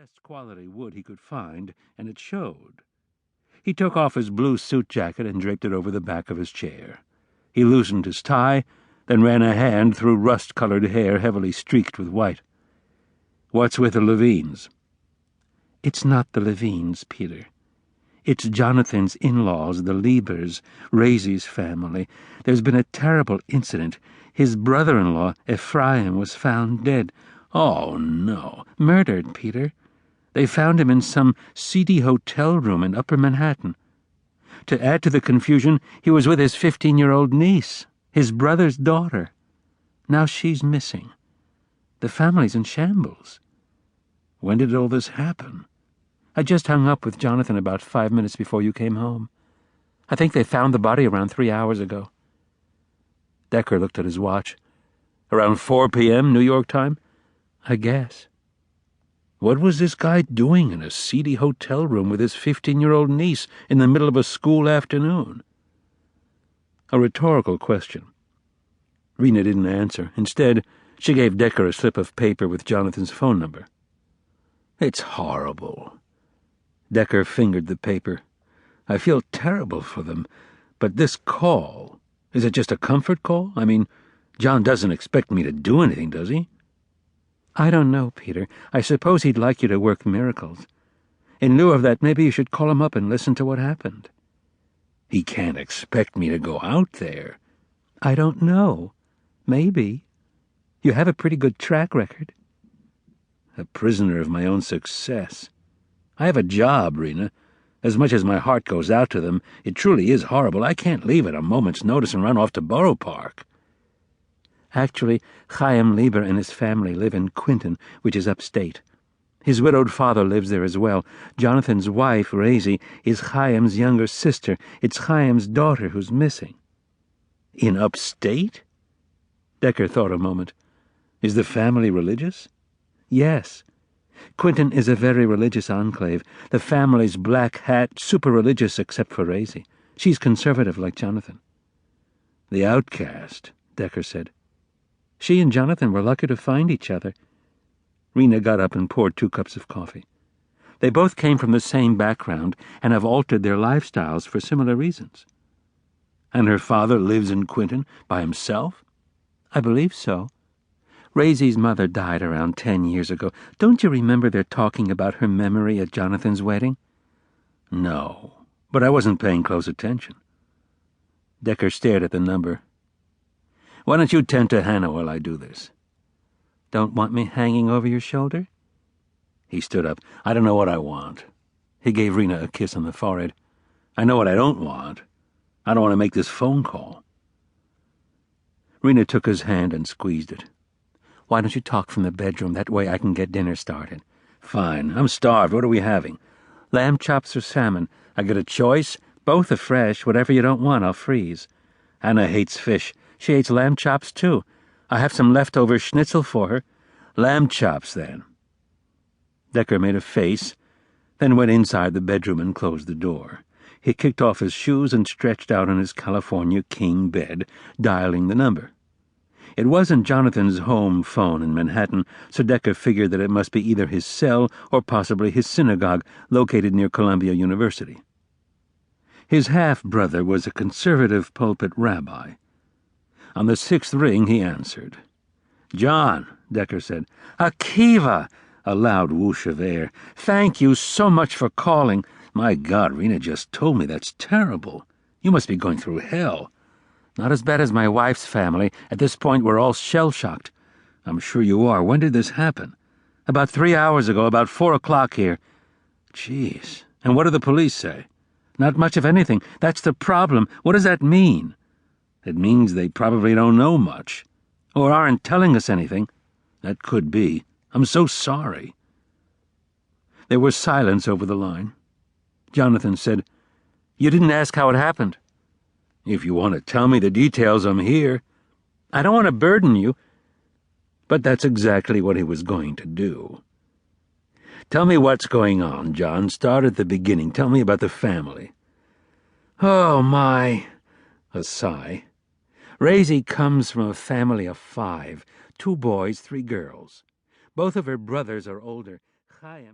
best quality wood he could find, and it showed. He took off his blue suit jacket and draped it over the back of his chair. He loosened his tie, then ran a hand through rust-colored hair heavily streaked with white. "What's with the Levines?" "It's not the Levines, Peter. It's Jonathan's in-laws, the Liebers, Raisy's family. There's been a terrible incident. His brother-in-law, Ephraim, was found dead." "Oh, no. Murdered, Peter. They found him in some seedy hotel room in Upper Manhattan. To add to the confusion, he was with his 15-year-old niece, his brother's daughter. Now she's missing. The family's in shambles." "When did all this happen?" "I just hung up with Jonathan about 5 minutes before you came home. I think they found the body around 3 hours ago." Decker looked at his watch. "Around 4 p.m. New York time?" "I guess." What was this guy doing in a seedy hotel room with his 15-year-old niece in the middle of a school afternoon? A rhetorical question. Rena didn't answer. Instead, she gave Decker a slip of paper with Jonathan's phone number. "It's horrible." Decker fingered the paper. "I feel terrible for them, but this call, is it just a comfort call? I mean, John doesn't expect me to do anything, does he?" "I don't know, Peter. I suppose he'd like you to work miracles. In lieu of that, maybe you should call him up and listen to what happened." "He can't expect me to go out there." "I don't know. Maybe. You have a pretty good track record." A prisoner of my own success. I have a job, Rena. As much as my heart goes out to them, it truly is horrible. I can't leave at a moment's notice and run off to Borough Park. Actually, Chaim Lieber and his family live in Quinton, which is upstate. His widowed father lives there as well. Jonathan's wife, Raisy, is Chaim's younger sister. It's Chaim's daughter who's missing." "In upstate?" Decker thought a moment. "Is the family religious?" "Yes. Quinton is a very religious enclave. The family's black hat, super religious except for Raisy. She's conservative like Jonathan." "The outcast," Decker said. "She and Jonathan were lucky to find each other." Rena got up and poured 2 cups of coffee. "They both came from the same background and have altered their lifestyles for similar reasons." "And her father lives in Quinton by himself?" "I believe so. Raisy's mother died around 10 years ago. Don't you remember their talking about her memory at Jonathan's wedding?" "No, but I wasn't paying close attention." Decker stared at the number. "Why don't you tend to Hannah while I do this?" "Don't want me hanging over your shoulder?" He stood up. "I don't know what I want." He gave Rena a kiss on the forehead. "I know what I don't want. I don't want to make this phone call." Rena took his hand and squeezed it. "Why don't you talk from the bedroom? That way I can get dinner started." "Fine. I'm starved. What are we having?" "Lamb chops or salmon. I get a choice? Both are fresh. Whatever you don't want, I'll freeze." "Hannah hates fish." "She hates lamb chops, too. I have some leftover schnitzel for her." "Lamb chops, then." Decker made a face, then went inside the bedroom and closed the door. He kicked off his shoes and stretched out on his California king bed, dialing the number. It wasn't Jonathan's home phone in Manhattan, so Decker figured that it must be either his cell or possibly his synagogue, located near Columbia University. His half-brother was a conservative pulpit rabbi. On the 6th ring, he answered. "John," Decker said. "Akiva!" A loud whoosh of air. "Thank you so much for calling." "My God, Rena just told me. That's terrible. You must be going through hell." "Not as bad as my wife's family. At this point, we're all shell-shocked." "I'm sure you are. When did this happen?" "About 3 hours ago, about 4 o'clock here." "Jeez. And what do the police say?" "Not much of anything. That's the problem. What does that mean?" "It means they probably don't know much." "Or aren't telling us anything." "That could be. I'm so sorry." There was silence over the line. Jonathan said, "You didn't ask how it happened." "If you want to tell me the details, I'm here." "I don't want to burden you." But that's exactly what he was going to do. "Tell me what's going on, John. Start at the beginning. Tell me about the family." "Oh, my." A sigh. "Raisy comes from a family of 5, 2 boys, 3 girls. Both of her brothers are older. Chaim